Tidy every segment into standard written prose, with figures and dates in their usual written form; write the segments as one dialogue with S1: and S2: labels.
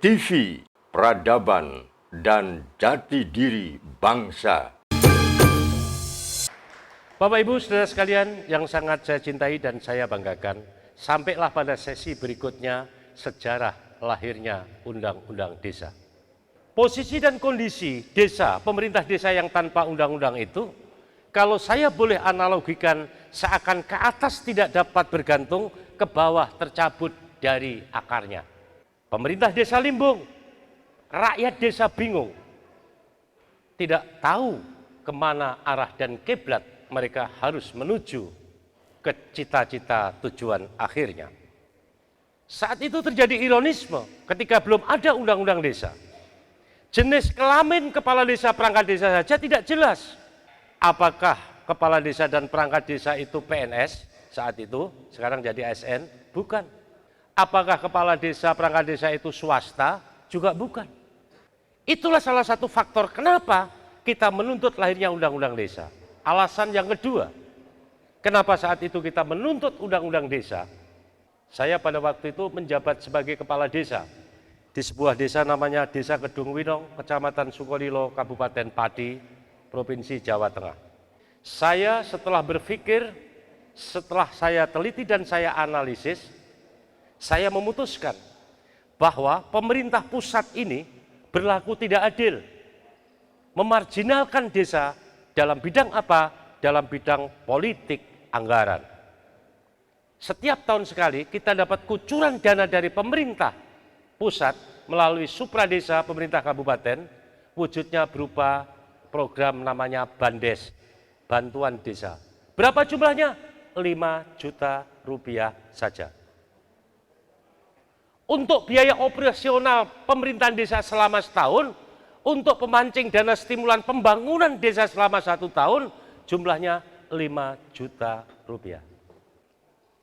S1: TV, Peradaban dan Jati Diri Bangsa.
S2: Bapak Ibu Saudara sekalian yang sangat saya cintai dan saya banggakan, sampailah pada sesi berikutnya sejarah lahirnya Undang-Undang Desa. Posisi dan kondisi desa, pemerintah desa yang tanpa undang-undang itu, kalau saya boleh analogikan, seakan ke atas tidak dapat bergantung, ke bawah tercabut dari akarnya. Pemerintah desa limbung, rakyat desa bingung, tidak tahu kemana arah dan kiblat mereka harus menuju ke cita-cita tujuan akhirnya. Saat itu terjadi ironisme ketika belum ada undang-undang desa. Jenis kelamin kepala desa, perangkat desa saja tidak jelas. Apakah kepala desa dan perangkat desa itu PNS saat itu, sekarang jadi ASN? Bukan. Apakah kepala desa, perangkat desa itu swasta? Juga bukan. Itulah salah satu faktor kenapa kita menuntut lahirnya undang-undang desa. Alasan yang kedua, kenapa saat itu kita menuntut undang-undang desa? Saya pada waktu itu menjabat sebagai kepala desa di sebuah desa namanya Desa Kedung Winong, Kecamatan Sukolilo, Kabupaten Pati, Provinsi Jawa Tengah. Saya setelah berpikir, setelah saya teliti dan saya analisis, saya memutuskan bahwa pemerintah pusat ini berlaku tidak adil, memarjinalkan desa dalam bidang apa? Dalam bidang politik anggaran. Setiap tahun sekali kita dapat kucuran dana dari pemerintah pusat melalui supradesa pemerintah kabupaten, wujudnya berupa program namanya Bandes, bantuan desa. Berapa jumlahnya? 5 juta rupiah saja. Untuk biaya operasional pemerintahan desa selama setahun, untuk pemancing dana stimulan pembangunan desa selama 1 tahun, jumlahnya 5 juta rupiah.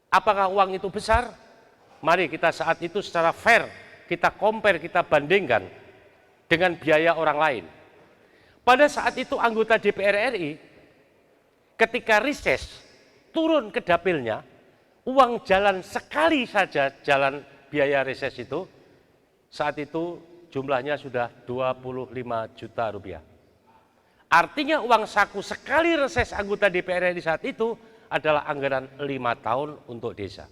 S2: Apakah uang itu besar? Mari kita saat itu secara fair, kita compare, kita bandingkan dengan biaya orang lain. Pada saat itu anggota DPR RI, ketika reses, turun ke dapilnya, uang jalan sekali saja, jalan biaya reses itu, saat itu jumlahnya sudah 25 juta rupiah. Artinya uang saku sekali reses anggota DPR RI saat itu adalah anggaran 5 tahun untuk desa.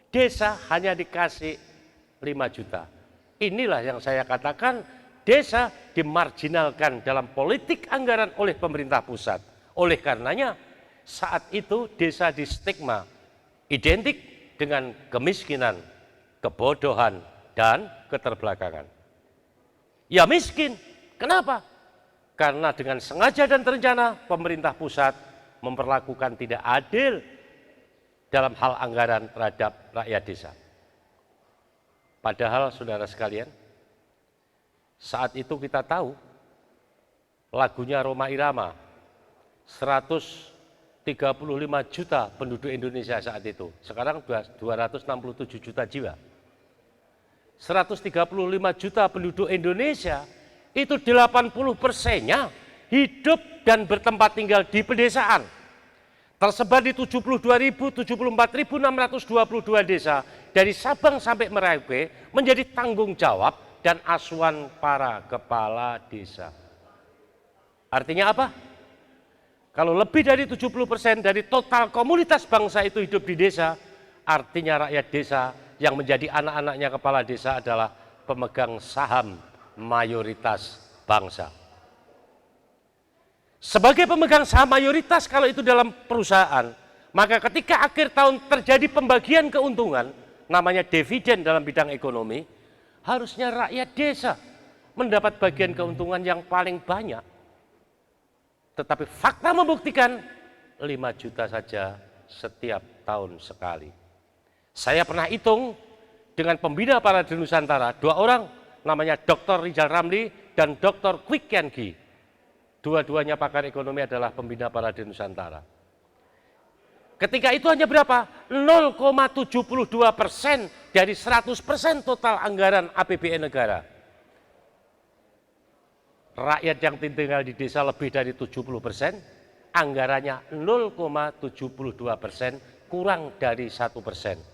S2: Desa hanya dikasih 5 juta. Inilah yang saya katakan, desa dimarginalkan dalam politik anggaran oleh pemerintah pusat. Oleh karenanya saat itu desa distigma identik dengan kemiskinan, kebodohan, dan keterbelakangan. Ya miskin, kenapa? Karena dengan sengaja dan terencana pemerintah pusat memperlakukan tidak adil dalam hal anggaran terhadap rakyat desa. Padahal saudara sekalian, saat itu kita tahu lagunya Rhoma Irama, 135 juta penduduk Indonesia saat itu, sekarang 267 juta jiwa. 135 juta penduduk Indonesia, itu 80%-nya hidup dan bertempat tinggal di pedesaan. Tersebar di 74.622 desa, dari Sabang sampai Merauke, menjadi tanggung jawab dan asuhan para kepala desa. Artinya apa? Kalau lebih dari 70% dari total komunitas bangsa itu hidup di desa, artinya rakyat desa yang menjadi anak-anaknya kepala desa adalah pemegang saham mayoritas bangsa. Sebagai pemegang saham mayoritas kalau itu dalam perusahaan, maka ketika akhir tahun terjadi pembagian keuntungan, namanya dividen dalam bidang ekonomi, harusnya rakyat desa mendapat bagian keuntungan yang paling banyak. Tetapi fakta membuktikan 5 juta saja setiap tahun sekali. Saya pernah hitung dengan pembina Parade Nusantara, 2 orang, namanya Dr. Rizal Ramli dan Dr. Kwik Kian Gi. Dua-duanya pakar ekonomi adalah pembina Parade Nusantara. Ketika itu hanya berapa? 0,72% dari 100% total anggaran APBN negara. Rakyat yang tinggal di desa lebih dari 70%, anggarannya 0,72%, kurang dari 1%.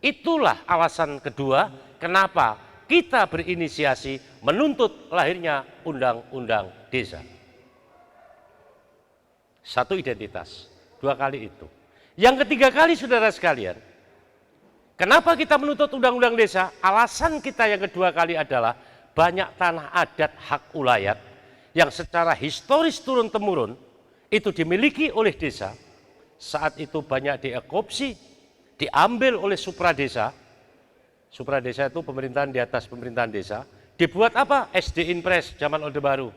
S2: Itulah alasan kedua kenapa kita berinisiasi menuntut lahirnya undang-undang desa. Satu identitas, dua kali itu. Yang ketiga kali, saudara sekalian, kenapa kita menuntut undang-undang desa? Alasan kita yang kedua kali adalah banyak tanah adat hak ulayat yang secara historis turun-temurun itu dimiliki oleh desa. Saat itu banyak diekopsi, diambil oleh supradesa. Supradesa itu pemerintahan di atas pemerintahan desa. Dibuat apa? SD Impres zaman Orde Baru.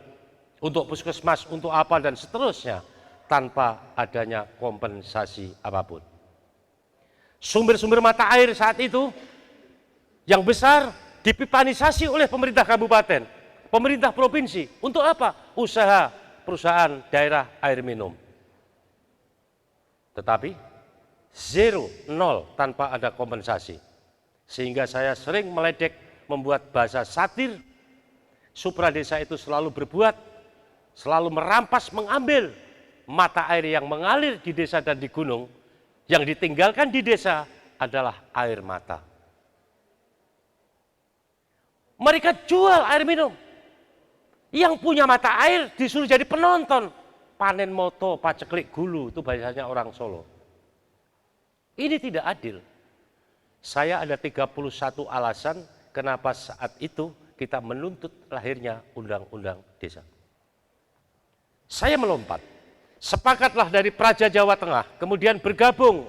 S2: Untuk puskesmas, untuk apa dan seterusnya. Tanpa adanya kompensasi apapun. Sumber-sumber mata air saat itu yang besar dipipanisasi oleh pemerintah kabupaten, pemerintah provinsi. Untuk apa? Usaha perusahaan daerah air minum. Tetapi zero, nol, tanpa ada kompensasi. Sehingga saya sering meledek, membuat bahasa satir. Supradesa itu selalu berbuat, selalu merampas, mengambil mata air yang mengalir di desa dan di gunung. Yang ditinggalkan di desa adalah air mata. Mereka jual air minum. Yang punya mata air disuruh jadi penonton. Panen moto, paceklik gulu, itu bahasanya orang Solo. Ini tidak adil. Saya ada 31 alasan kenapa saat itu kita menuntut lahirnya undang-undang desa. Saya melompat. Sepakatlah dari Praja Jawa Tengah, kemudian bergabung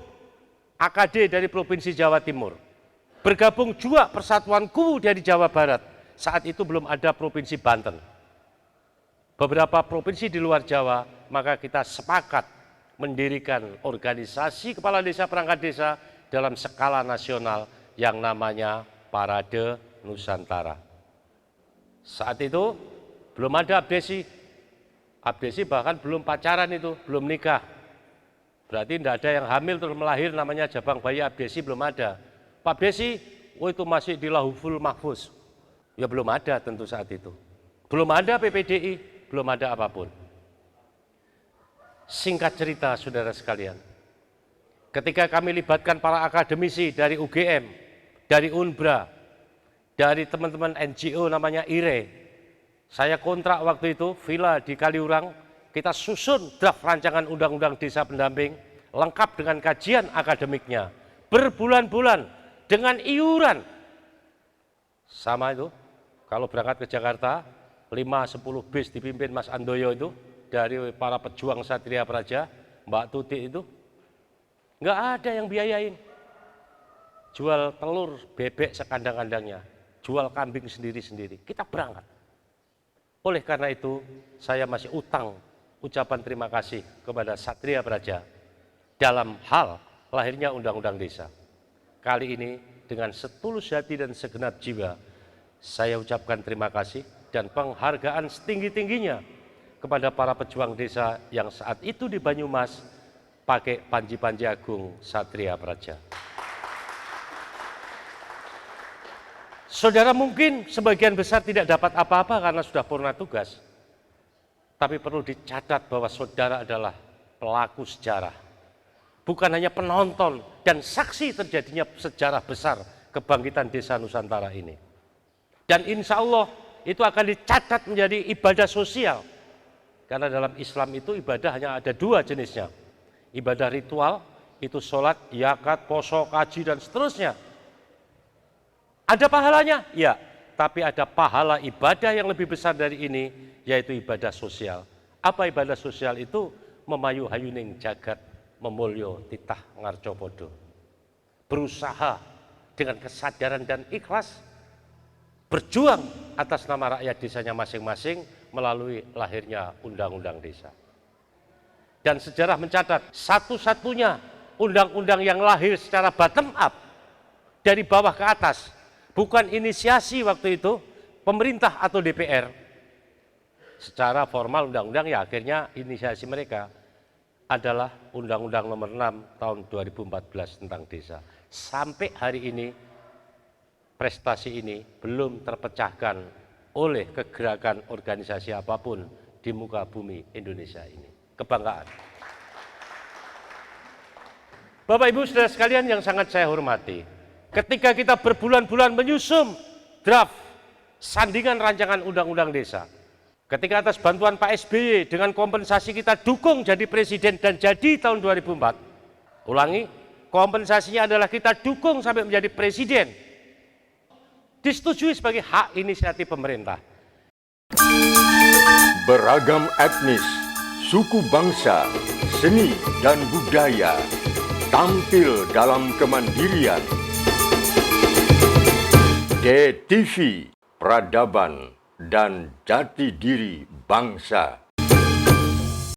S2: AKD dari Provinsi Jawa Timur. Bergabung juga Persatuan Kuwu dari Jawa Barat. Saat itu belum ada Provinsi Banten. Beberapa provinsi di luar Jawa, maka kita sepakat mendirikan organisasi kepala desa perangkat desa dalam skala nasional yang namanya Parade Nusantara. Saat itu belum ada abdesi. Abdesi bahkan belum pacaran itu, belum nikah. Berarti tidak ada yang hamil terus melahir namanya jabang bayi abdesi, belum ada. Pak Abdesi, itu masih di Lauhul Mahfuz. Ya belum ada tentu saat itu. Belum ada PPDI, belum ada apapun. Singkat cerita saudara sekalian, ketika kami libatkan para akademisi dari UGM, dari UNBRA, dari teman-teman NGO namanya IRE, saya kontrak waktu itu, villa di Kaliurang, kita susun draft rancangan undang-undang desa pendamping, lengkap dengan kajian akademiknya, berbulan-bulan, dengan iuran. Sama itu, kalau berangkat ke Jakarta, 5-10 bis dipimpin Mas Andoyo itu, dari para pejuang Satria Praja, Mbak Tuti itu, nggak ada yang biayain. Jual telur, bebek sekandang-kandangnya, jual kambing sendiri-sendiri, kita berangkat. Oleh karena itu, saya masih utang ucapan terima kasih kepada Satria Praja dalam hal lahirnya undang-undang desa. Kali ini dengan setulus hati dan segenap jiwa, saya ucapkan terima kasih dan penghargaan setinggi-tingginya kepada para pejuang desa yang saat itu di Banyumas pakai panji-panji agung Satria Praja. Saudara mungkin sebagian besar tidak dapat apa-apa karena sudah purna tugas. Tapi perlu dicatat bahwa saudara adalah pelaku sejarah. Bukan hanya penonton dan saksi terjadinya sejarah besar kebangkitan desa Nusantara ini. Dan insya Allah itu akan dicatat menjadi ibadah sosial. Karena dalam Islam itu ibadah hanya ada dua jenisnya. Ibadah ritual, itu sholat, zakat, poso, kaji, dan seterusnya. Ada pahalanya? Ya, tapi ada pahala ibadah yang lebih besar dari ini, yaitu ibadah sosial. Apa ibadah sosial itu? Memayu hayuning jagat, memulyo titah ngarcopodo. Berusaha dengan kesadaran dan ikhlas, berjuang atas nama rakyat desanya masing-masing melalui lahirnya undang-undang desa. Dan sejarah mencatat, satu-satunya undang-undang yang lahir secara bottom up, dari bawah ke atas, bukan inisiasi waktu itu pemerintah atau DPR. Secara formal undang-undang ya akhirnya inisiasi mereka adalah Undang-Undang Nomor 6 tahun 2014 tentang desa. Sampai hari ini prestasi ini belum terpecahkan oleh kegerakan organisasi apapun di muka bumi Indonesia ini. Kebanggaan. Bapak Ibu saudara sekalian yang sangat saya hormati, ketika kita berbulan-bulan menyusun draft sandingan rancangan undang-undang desa. Ketika atas bantuan Pak SBY dengan kompensasi kita dukung jadi presiden dan jadi tahun 2004. Ulangi, kompensasinya adalah kita dukung sampai menjadi presiden. Disetujui sebagai hak inisiatif pemerintah.
S1: Beragam etnis, suku bangsa, seni dan budaya tampil dalam kemandirian. DTV, Peradaban dan Jati Diri Bangsa.